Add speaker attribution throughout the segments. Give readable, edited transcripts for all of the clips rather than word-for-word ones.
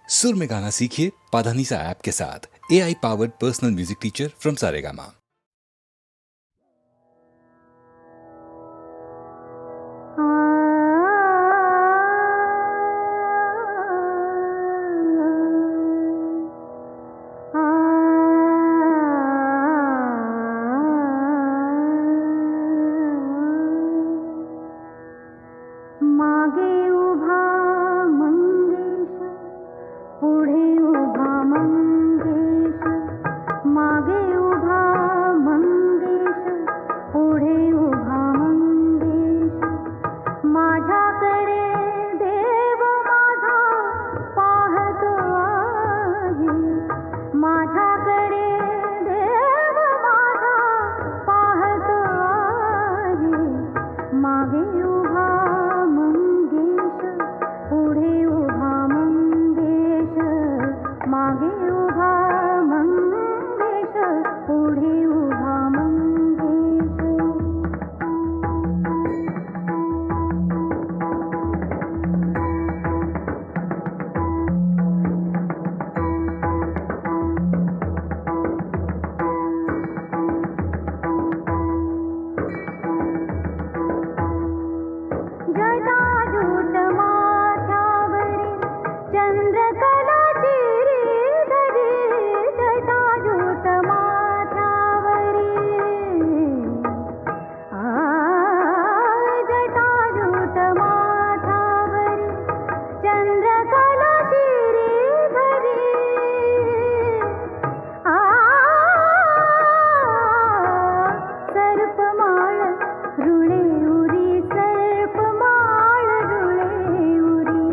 Speaker 1: सुर में गाना सीखिए पाधानीसा ऐप के साथ। AI powered personal music teacher from Saregama.
Speaker 2: मागे उभा मंगेश, पुढे उभा मंगेश. मागे उभा मंगेश, पुढे उभा मंगेश. माझ्याकडे देव माझा पाहतो आहे. माझ्याकडे देव माझा पाहतो आहे. मागे उभा मंगेश, पुढे उभा मंगेश. मागे उभा मंगेश, पुढे उभा मंगेश. जटाजूट माथ्यावरी चंद्रकला श्रीधरी. जटाजूट माथ्यावरी जटाजूट माथ्यावरी चंद्रकला श्रीधरी. सर्पमाळ रुळे उरी, सर्पमाळ रुळे उरी.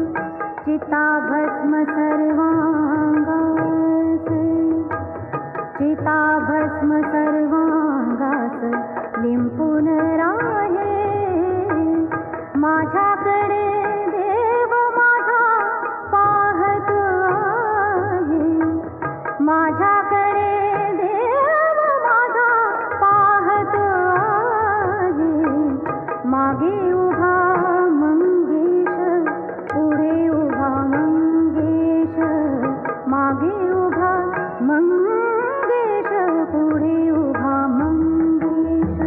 Speaker 2: चिताभस्म सर्वांगास, चिताभस्म सर्वांगास लिंपून राहे. माझ्याकडे देव माझा पाहतो आहे. माझ्याकडे देव माझा पाहतो आहे. मागे उभा मंगेश, पुढे उभा मंगेश. मागे उभा मंगेश, पुढे उभा मंगेश.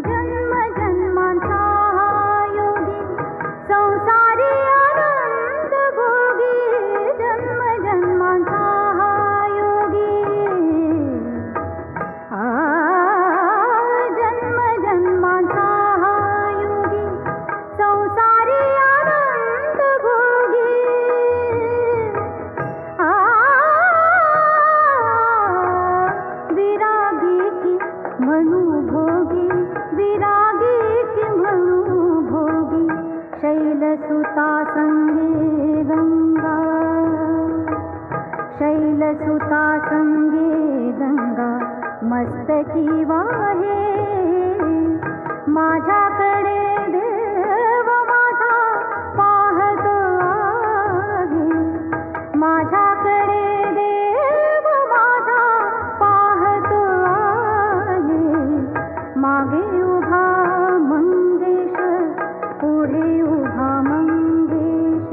Speaker 2: जन्म जन्मांचा हा योगी, संसारी आनंद भोगी. जन्म जन्मांचा हा योगी, जन्म जन्मांचा हा योगी. संसारी आनंद भोगी. विरागी की म्हणू भोगी, विरागी की म्हणू भोगी. शैलसुता संगे गंगा, शैलसुता संगे गंगा मस्तकी वाहे. माझ्याकडे देव माझा पाहतो आहे. माझ्याकडे देव माझा पाहतो आहे. मागे उभा मंगेश, पुढे उभा मंगेश.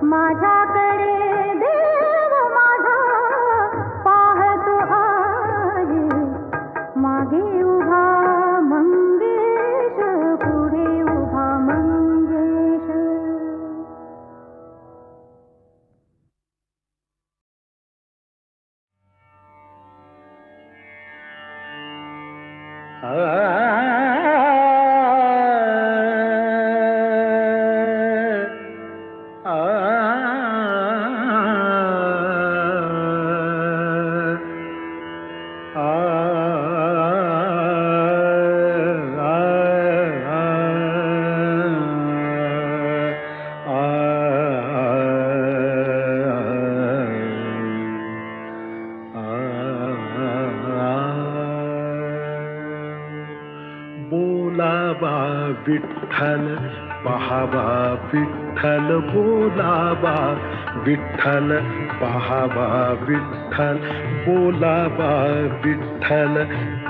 Speaker 2: माझ्याकडे देव माझा पाहतो आहे. मागे उभा मंगेश, पुढे उभा मंगेश.
Speaker 3: विठ्ठल पहावा विठ्ठल बोलावा विठ्ठल पहावा विठ्ठल बोलावा विठ्ठल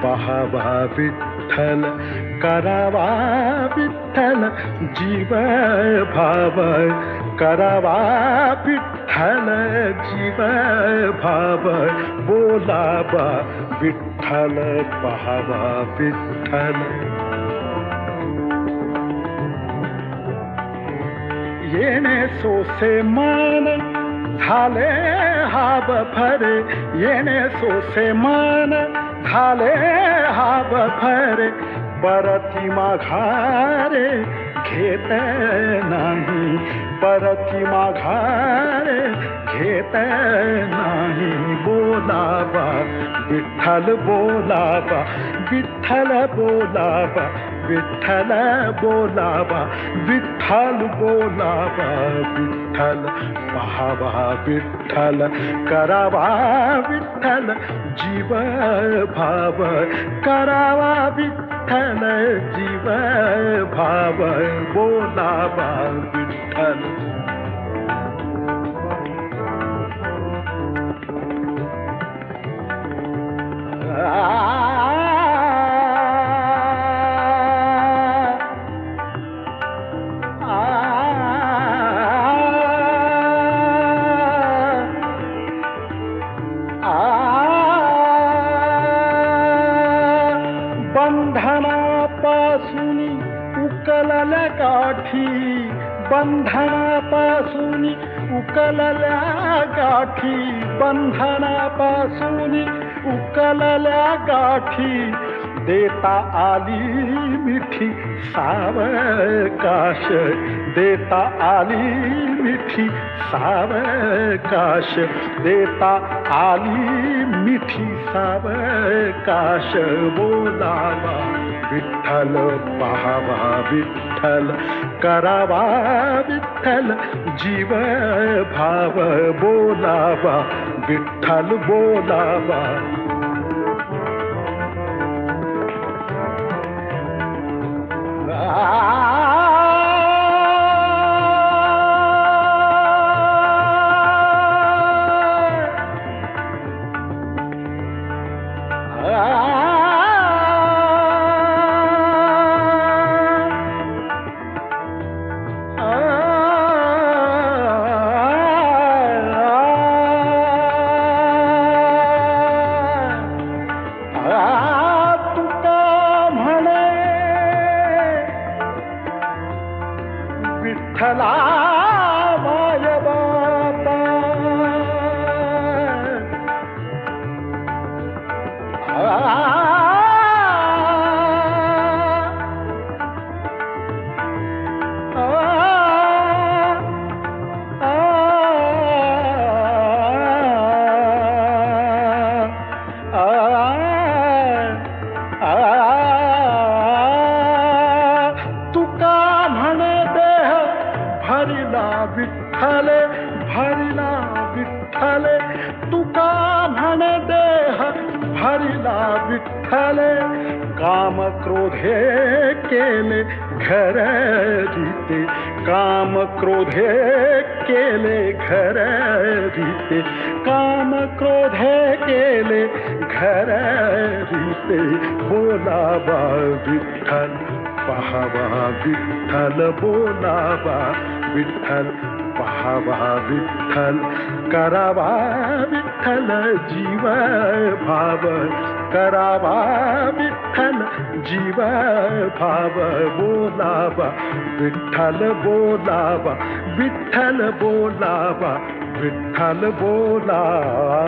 Speaker 3: पहावा विठ्ठल करावा विठ्ठल जीव भाव करावा विठ्ठल जीव भाव बोलावा विठ्ठल पहावा विठ्ठल येणे सोसे मन झाले हाब फरे येणे सोसे मन झाले हाब फरे परती माघारे घेत नाही परती माघारे घेत नाही बोलावा विठ्ठल बोलावा विठ्ठल बोलावा विठ्ठल बोलावा विठ्ठल बोलावा विठ्ठल पहावा विठ्ठल करावा विठ्ठल जीव भाव करावा विठ्ठल जीव भाव बोलावा विठ्ठल बंधनापासून उकलल्या गाठी बंधनापासून उकलल्या गाठी बंधनापासून उकलल्या गाठी देता आली मिठी सावकाश देता आली मिठी सावकाश देता आली मिठी सावकाश बोलावा विठ्ठल पहावा विठ्ठल करावा विठ्ठल जीव भाव बोलावा विठ्ठल बोलावा विठ्ठला माय बापा विठ्ठले भरिला विठ्ठले तुका म्हणे देह भरिला विठ्ठले काम क्रोधे केले घर रीते काम क्रोधे केले घर रीते काम क्रोधे केले घर रीते बोलावा विठ्ठल पहावा विठ्ठल बोलावा विठ्ठल पहावा विठ्ठल करावा विठ्ठल जीव भाव करावा विठ्ठल जीव भाव बोलावा विठ्ठल बोलावा विठ्ठल बोलावा विठ्ठल बोलावा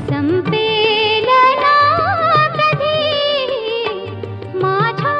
Speaker 2: संपेल ना कधी माझ्या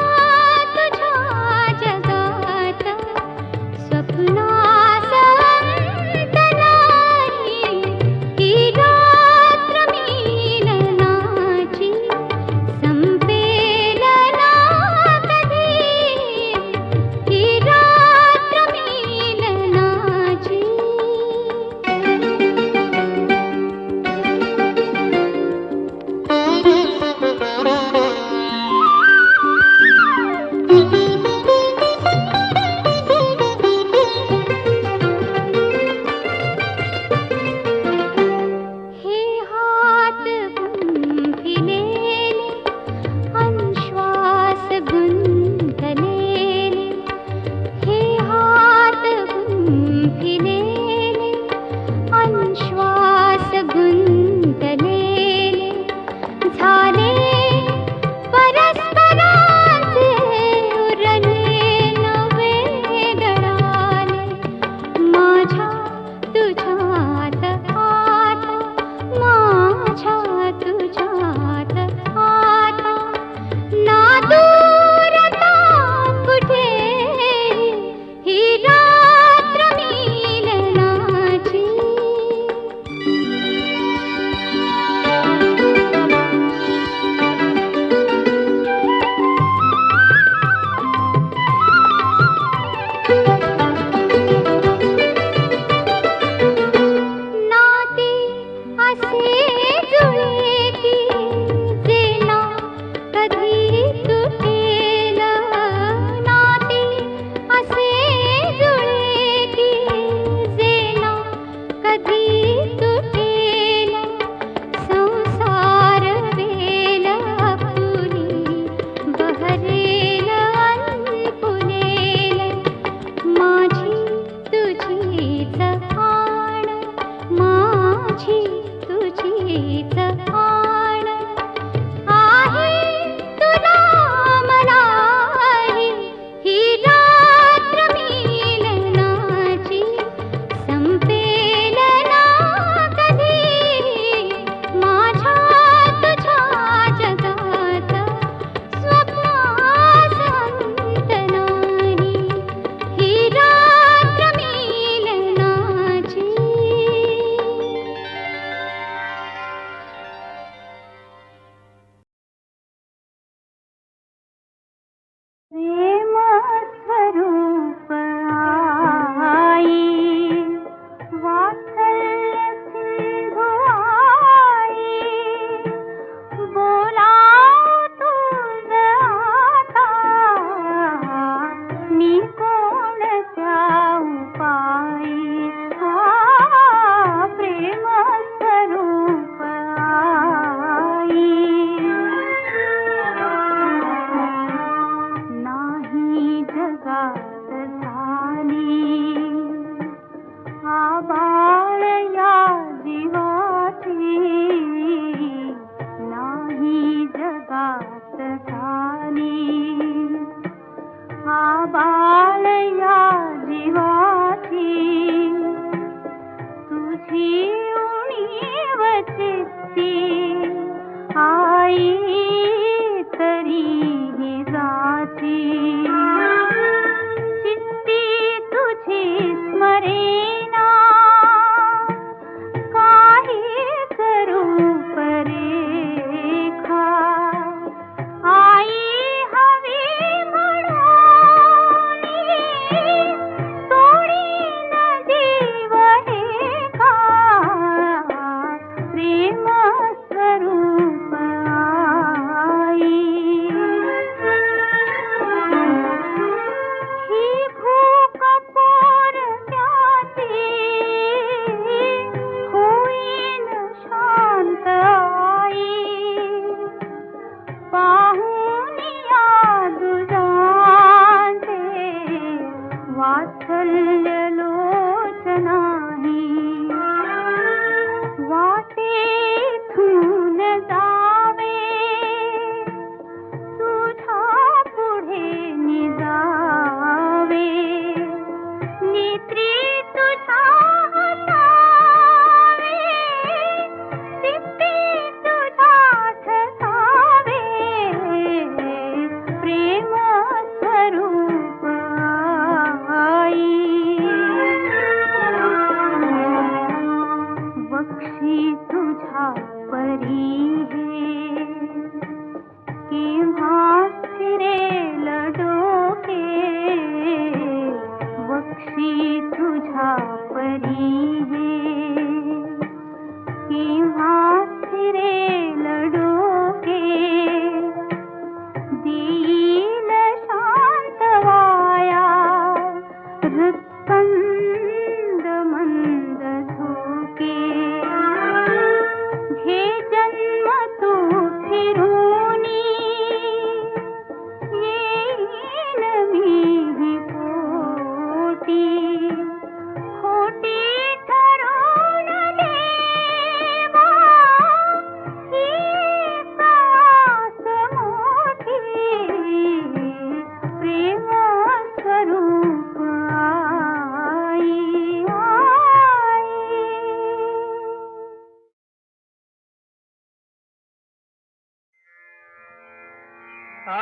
Speaker 4: अचानक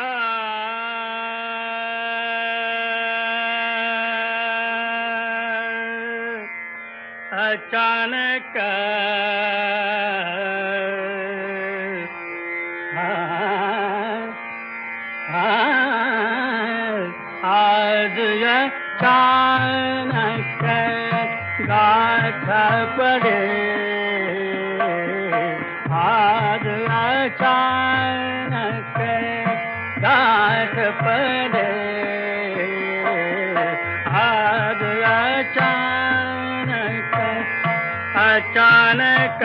Speaker 4: आज अचानक गाठ पड़े, आज अचानक गाठ पड़े, आज अचानक अचानक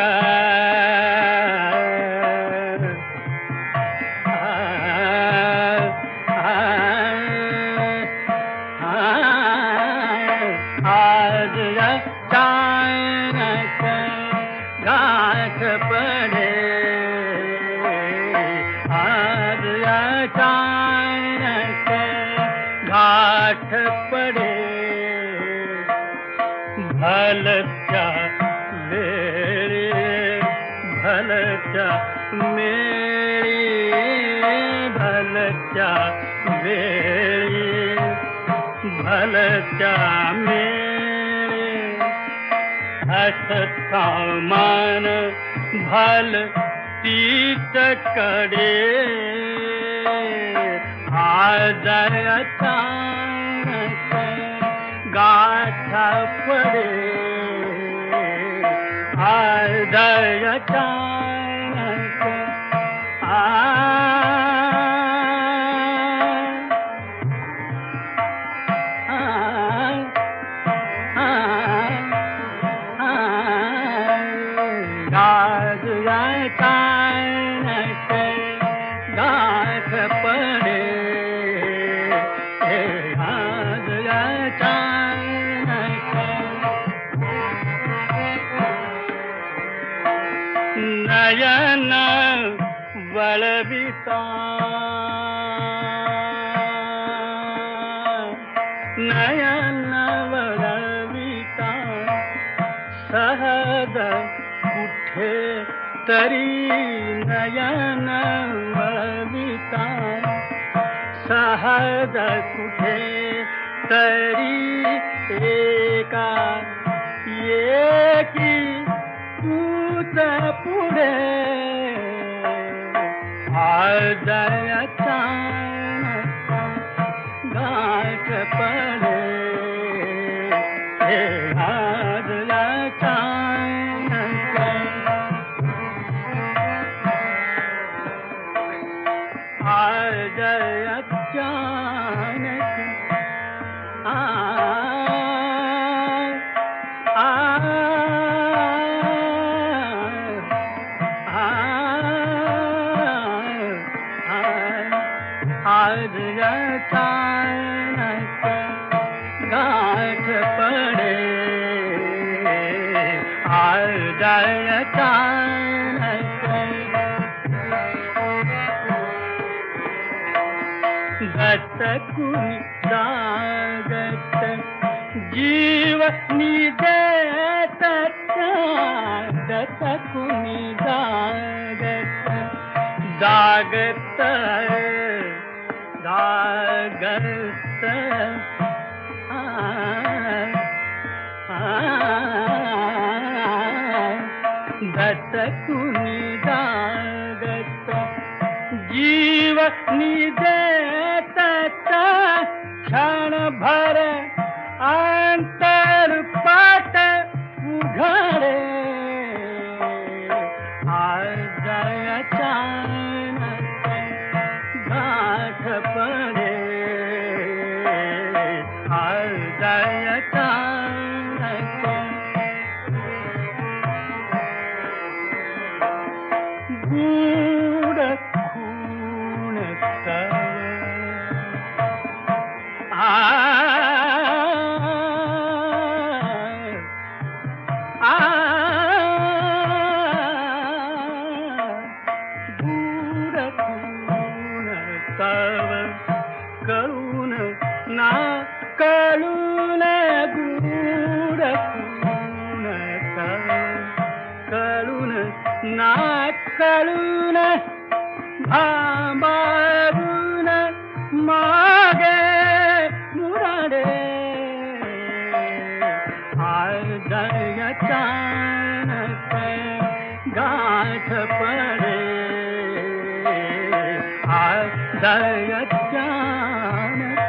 Speaker 4: आज अचानक गाठ पड़े, आज अचानक गाठ पड़े, भलत्या वेळी भलत्या मेळी, भलत्या वेळी भलत्या मेळी, हसता मन भल तीचकडे, आज अचानक गाठ पडे, आज अचानक आज अचानक गाठ पडे, आज अचानक नयन वळविता, नयन वळविता, सहज कुठे तरी नयन वळविता, सहज कुठे तरी एका एकी तूच पुढे, आज अचानक गाठ पडे, आज अचानक आज अचानक आज अचानक गाठ पडे, आज अचानक गत कुणी जागत जीव निदेत, गत कुणी जागत जागत जागत गत कुणी जागत जीव निदेत, क्षणभर अंतरपट उघडे, आज अचानक गाठ पडे, आज अचानक गूढ खूण तव गूढ खूण तव कळून ना कळून, गूढ खूण तव कळून ना कळून, भांबारून मागे मुराडे आज अचानक गाठ पडे आज अचानक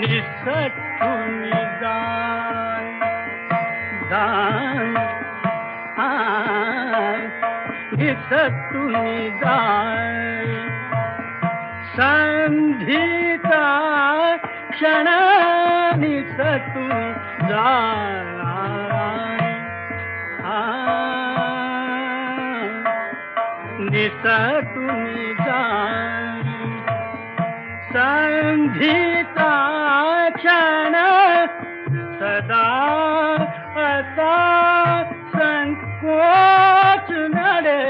Speaker 4: निसटून जाय जाय निसटून जाय संधीचा क्षण निसटून जाय निसटून जाय संधीचा क्षण सदा असा संकोच नडे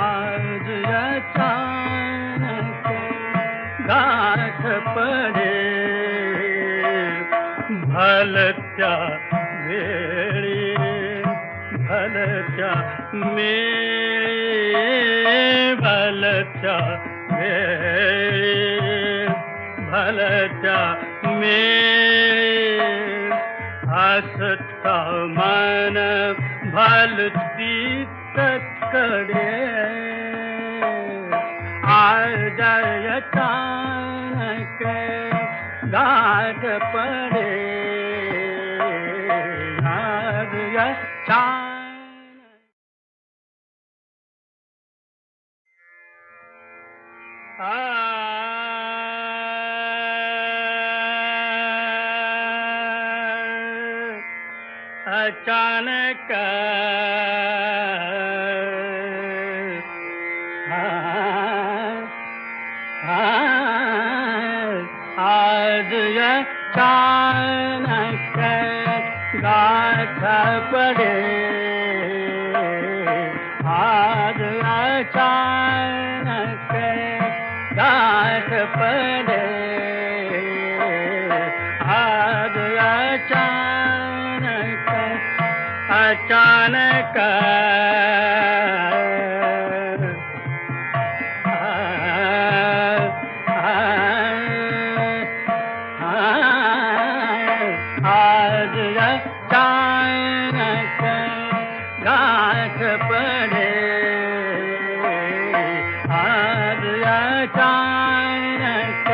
Speaker 4: आज अचानक गाठ पडे भलत्या वेळी भलत्या मेळी भलत्या वेळी भलत्या मेळी हसता मन भलती तकडे आज अचानक गाठ पडे आज अचानक अचानक आज अचानक गाठ पडे आज अचानक गाठ पडे आज अचानक अचानक आज अचानक गाठ पडे आज अचानक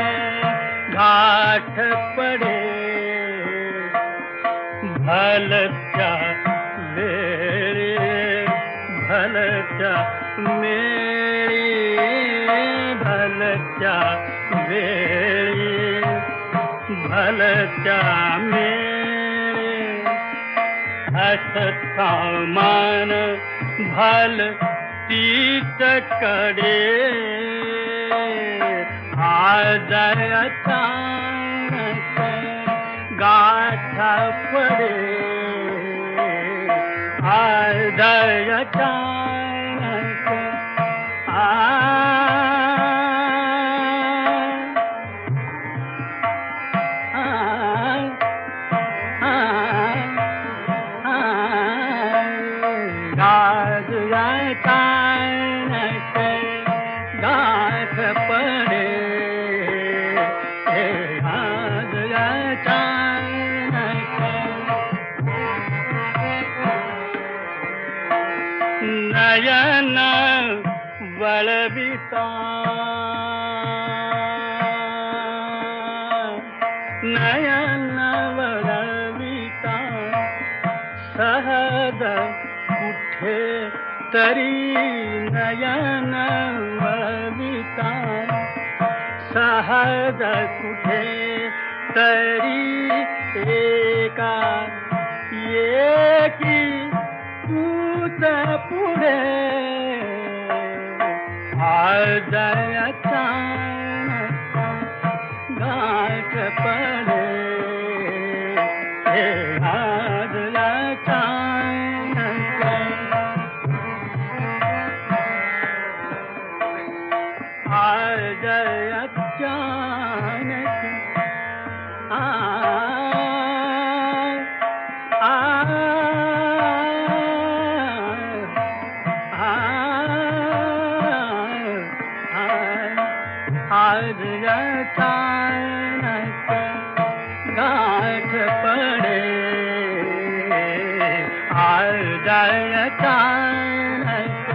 Speaker 4: गाठ पडे भलत्या वेळी भलत्या मेळी भलत्या वेळी भलत्या मेळी हसता मन भलतीच कडे आज अचानक गाठ पडे आज अचानक आज अचानक गाठ पडे आज अचानक नयन वळविता नयन वळविता सहज कुठे तरी नयन वळविता सहज कुठे तरी एका एकी तूच पुढे आज अचानक गाठ पडे आज अचानक आज अचानक आज जय चाणक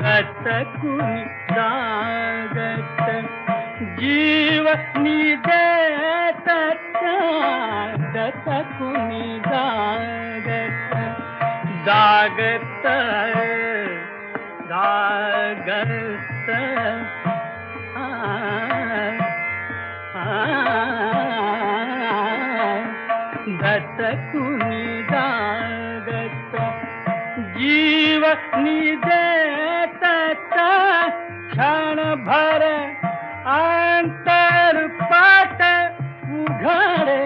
Speaker 4: गत कुणी जागत जीव निदेत गत कुणी जागत जागत जागत गत कुणी जागत जीव निदेत क्षण भर अंतरपट उघडे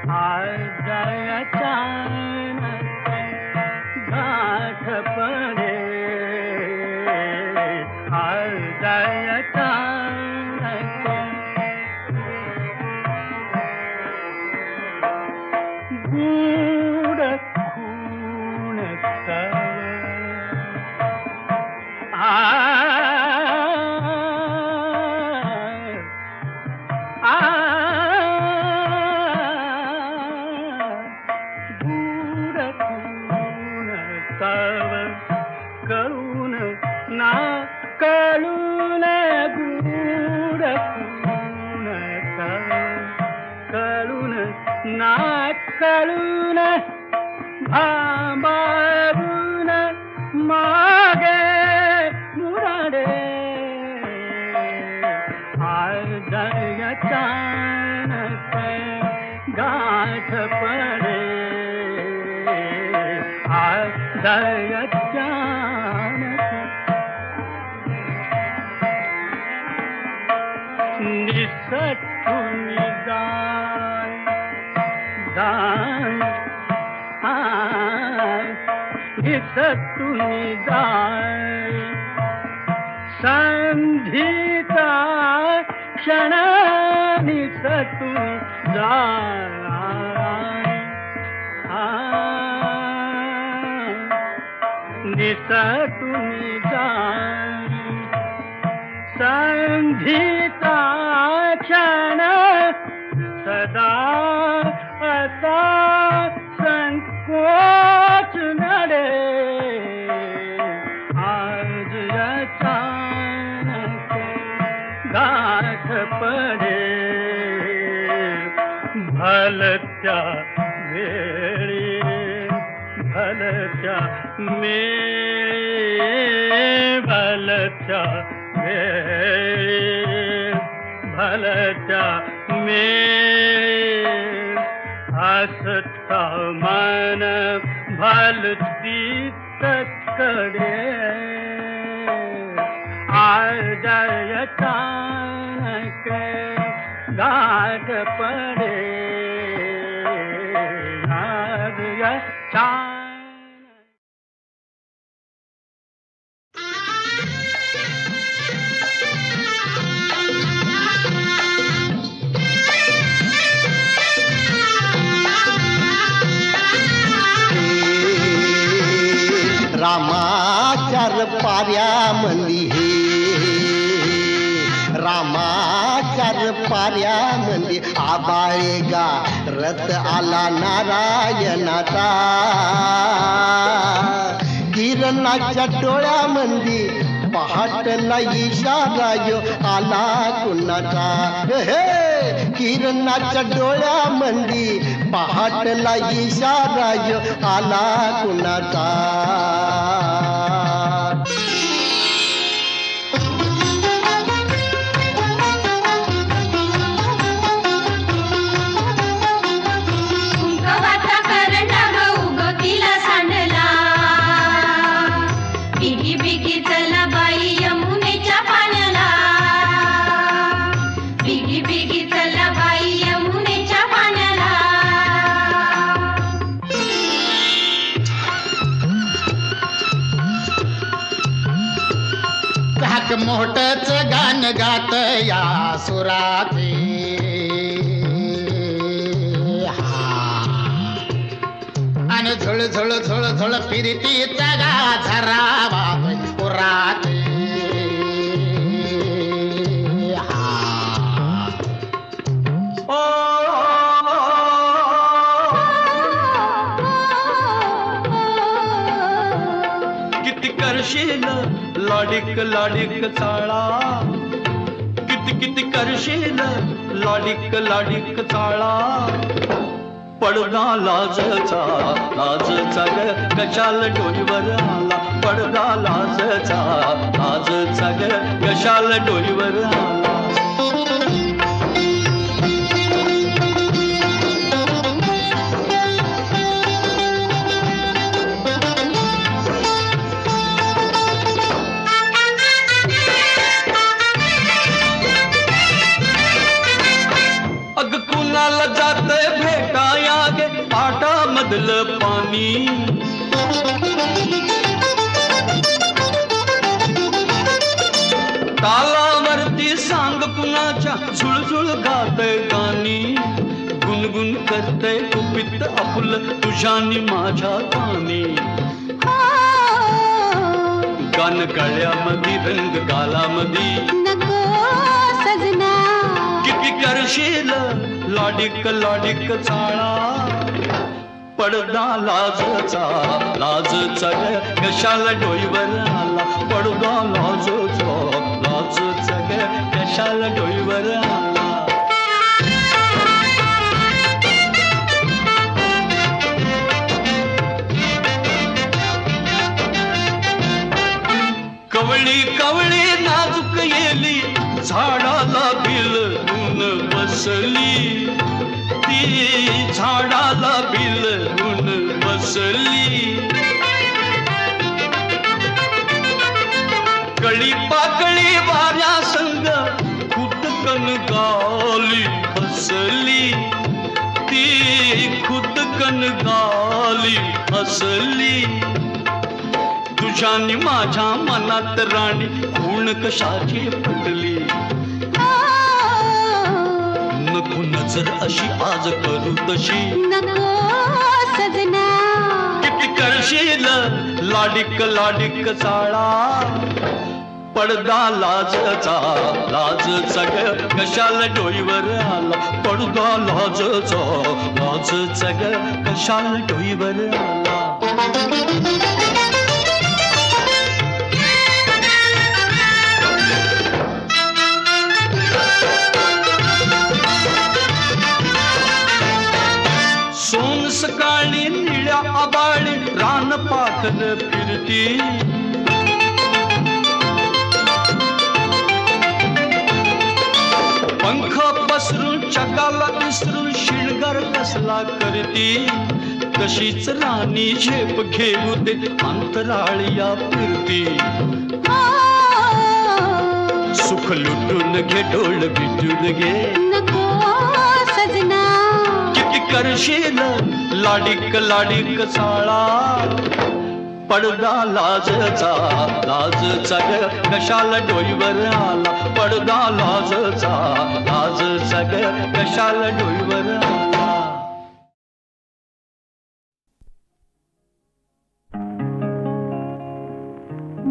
Speaker 4: जय चाणक गाठ पडे जय चाणक गूढ खूण तव गूढ खूण तव कळून ना कळून गूढ खूण तव कळून ना कळून भांबारून मागे मुराडे जय चाणक गाठ पडे जय चाणक निसटून जाय जाय निसटून जाय संधीचा क्षण निसटून जाय निसटून जाय संधीचा क्षण सदा असा संकोच नडे आज अचानक गाठ पडे भलत्या वेळी भलत्या भलत्या वेळी भलत्या हसता मन भलती तकडे जय चाणक गाठ पडे जय चाणक
Speaker 5: रामाचार पाऱ्यामंदी हे रामाचार पाऱ्यामंदी आबाळेगा रथ आला नारायणाचा किरणाच्या डोळ्यामंदी पहाटला इशारायो आला कुणाचा हे किरणाच्या डोळ्यामंदी पहाटला इशारायो आला कुणाचा
Speaker 2: कुंकवाचा करंडा उगवतीला सांडला बिगी बिगी चला बाई यमुनेच्या पाण्याला बिगी बिगी चला बाई यमुनेच्या पाण्याला
Speaker 5: हाक मोठच गाण गात या सुराते आणि झुळ झुळ झुळ झुळ फिरती तगा झरावा पुराते
Speaker 4: करशील लाडिक लाडिक चाळा किती किती करशील लाडिक लाडिक चाळा पडदा लाजचा लाजचा ग कशाल डोईवर आला पडदा लाजचा ग कशाल डोईवर आला अग कुणाला जातंय भेटाया गे पाटा मधलं पाणी तालावरती सांग कुणाच्या झुळझुळ गातय गाणी गुणगुण करतय कुपित आपुल तुझ्यानी माझ्या कानी गान गळ्यामध्ये रंग गालामध्ये
Speaker 2: नको सजना
Speaker 4: किती करशील लाडिक लाडिक चाळा पडदा लाजचा ग कशाला डोईवर आला पडदा लाजचा ग कशाला डोईवर आला कवळी कवळी नाजूक येली झाडाला बिलून बसली ती झाडाला बिलून बसली कळी पाकळी वाऱ्या संग खुदकन गाली हसली ती खुदकन गाली हसली तुझ्यानी माझ्या मनात राणी खूण कशाची पटली नको नजर अशी आज करू तशी
Speaker 2: नको सजना
Speaker 4: किती करशील लाडिक लाडिक चाळा पडदा लाजचा ग कशाला डोईवर आला पडदा लाजचा ग कशाला डोईवर आला सोन सकाळी निळ्या आबाळी रान पाखर फिरती पंख पसरून चकाला विसरून शिणगार कसला करती तशीच राणी झेप घेऊ दे अंतराळिया फिरती सुख लुटून घे डोळ बिटून घे
Speaker 2: नको सजना
Speaker 4: किती करशील लाडिक लाडिक चाळा पडदा लाजचा ग कशाला डोईवर आला पडदा लाजचा ग कशाला डोईवर आला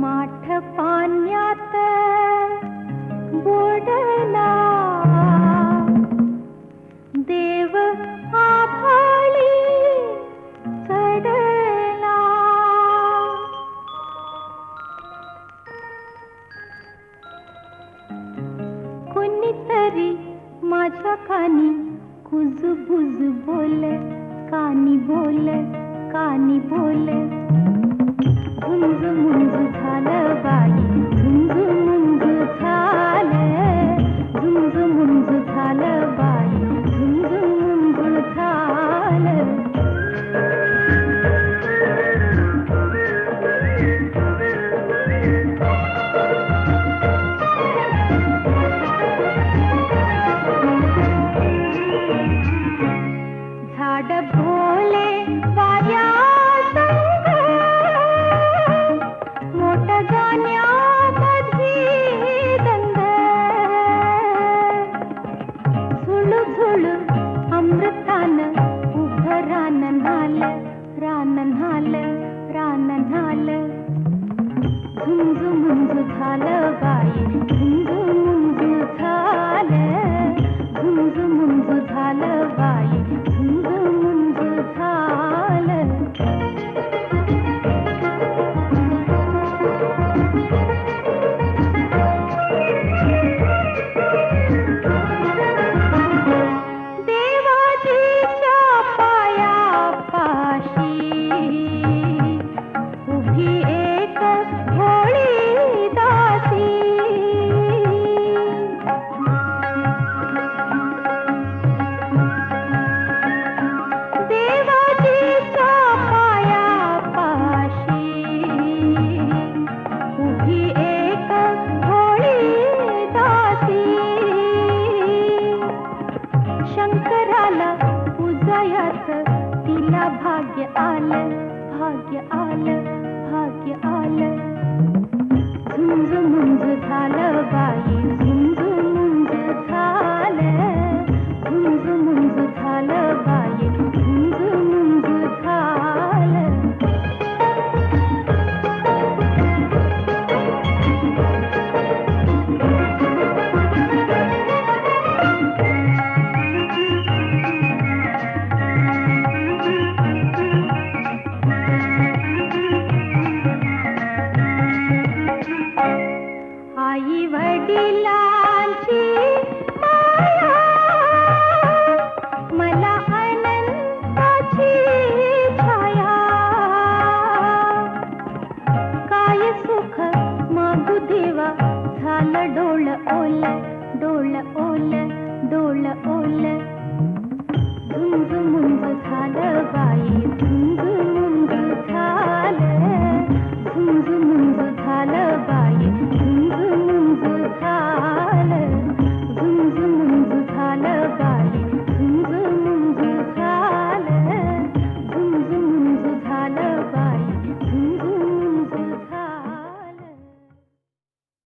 Speaker 2: माठ पाण्यात बुडला देव आभाळी चढला कोणीतरी माझ्या कानी कुजबुज बोल कानी बोल कानी बोल झुंज मुंज झालं बाई झुंज मुंज झालं झुंज मुंज झालं बाई झुंज मुंज झालं झाड भोले वाऱ्या मोठ्या गाण्यामध्ये दंग झुळू झुळू अमृतान उभं रान नाल झुंज मुंज झालं बाई झुंज मुंज झालं झुंज मुंज झालं बाई झुंज मुंज झालं
Speaker 6: आलं भाग्य आलं भाग्य आलं झुंज मुंज झालं बाई झुंज मुंज झालं झुंज मुंज झालं बाई झुंज मुंज झालं आई वडिलांची माया मला अनंताची छाया काय सुख मागू देवा झालं डोळ ओल डोळ ओल डोळ ओल झुंज मुंज झालं बाई झुंज मुंज झालं झुंज मुंज झालं बाई झुंज मुंज झालं